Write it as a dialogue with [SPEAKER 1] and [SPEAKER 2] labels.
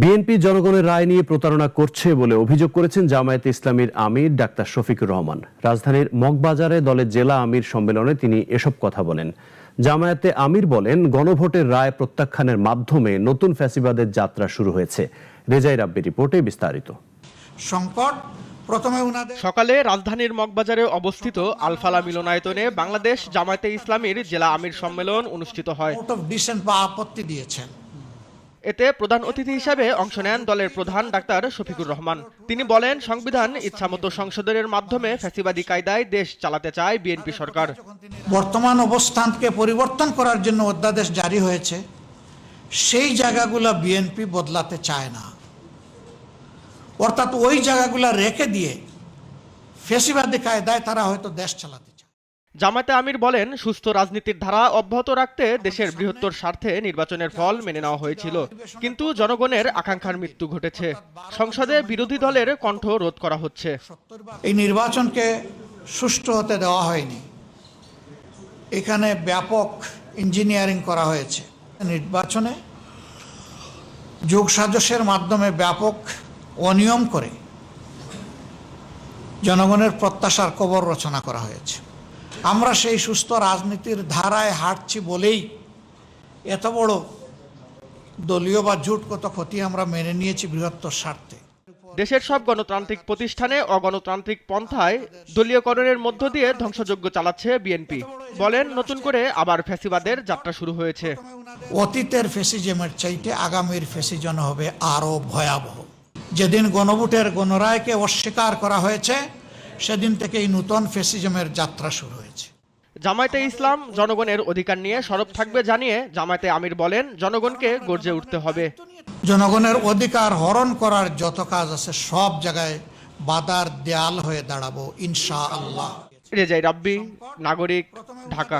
[SPEAKER 1] BNP জনগণের রায় নিয়ে প্রতারণা করছে বলে অভিযোগ করেছেন জামায়াতে ইসলামীর আমির ডাক্তার শফিকুর রহমান। রাজধানীর মগবাজারে দলের জেলা আমির সম্মেলনে তিনি এসব কথা বলেন। জামায়াতে আমির বলেন, গণভোটের রায় প্রত্যাখ্যানের মাধ্যমে নতুন ফ্যাসিবাদের যাত্রা শুরু হয়েছে। রেজাই রাব্বির রিপোর্টে বিস্তারিত।
[SPEAKER 2] সংকট
[SPEAKER 3] সকালে রাজধানীর মগবাজারে অবস্থিত আলফালা মিলনায়তনে বাংলাদেশ জামায়াতে ইসলামীর জেলা আমির সম্মেলন অনুষ্ঠিত হয়।
[SPEAKER 2] আপত্তি দিয়েছেন।
[SPEAKER 3] এতে প্রধান অতিথি হিসেবে অংশ নেন দলের প্রধান ডাক্তার শফিকুর রহমান। তিনি বলেন, সংবিধান ইচ্ছামতো সংশোধনের মাধ্যমে ফ্যাসিবাদী কায়দায় দেশ চালাতে চায় বিএনপি সরকার।
[SPEAKER 2] বর্তমান অবস্থানকে পরিবর্তন করার জন্য অধ্যাদেশ জারি হয়েছে, সেই জায়গাগুলো বিএনপি বদলাতে চায় না। অর্থাৎ ওই জায়গাগুলো রেখে দিয়ে ফ্যাসিবাদী কায়দায় তারা হয়তো দেশ চালাতে চায়।
[SPEAKER 3] জামায়াতে আমির বলেন, সুস্থ রাজনীতির ধারা অব্যাহত রাখতে দেশের বৃহত্তর স্বার্থে নির্বাচনের ফল মেনে নেওয়া হয়েছিল, কিন্তু জনগণের আকাঙ্ক্ষার মৃত্যু ঘটেছে। সংসদে বিরোধী দলের কণ্ঠ রোধ করা হচ্ছে।
[SPEAKER 2] এই নির্বাচনকে সুষ্ঠু হতে দেওয়া হয়নি, এখানে ব্যাপক ইঞ্জিনিয়ারিং করা হয়েছে। নির্বাচনে যোগসাজশের মাধ্যমে ব্যাপক অনিয়ম করে জনগণের প্রত্যাশার কবর রচনা করা হয়েছে। আমরা সেই সুস্থ রাজনীতির ধারায় হাঁটছি বলেই এত বড় দলীয় বা জোটগত ক্ষতি আমরা মেনে নিয়েছি বৃহত্তর স্বার্থে।
[SPEAKER 3] দেশের সব গণতান্ত্রিক প্রতিষ্ঠানে অগণতান্ত্রিক পন্থায় দলীয়করণের মধ্য দিয়ে ধ্বংসযজ্ঞ চালাচ্ছে বিএনপি। বলেন, নতুন করে আবার ফ্যাসিবাদের যাত্রা শুরু হয়েছে।
[SPEAKER 2] অতীতের ফ্যাসিজমের চাইতে আগামীর ফ্যাসিজম হবে আরো ভয়াবহ। যেদিন গণভোটের গণরায়কে অস্বীকার করা হয়েছে, সেদিন থেকেই নতুন ফ্যাসিজমের যাত্রা শুরু হয়েছে।
[SPEAKER 3] জামায়াতে ইসলাম জনগণের অধিকার নিয়ে সরব থাকবে জানিয়ে জামায়াতে আমির বলেন, জনগণকে গর্জে উঠতে হবে।
[SPEAKER 2] জনগণের অধিকার হরণ করার যত কাজ আছে সব জায়গায় বাধার দেয়াল হয়ে দাঁড়াবো ইনশাআল্লাহ।
[SPEAKER 3] রেজাই রাব্বি, নাগরিক, ঢাকা।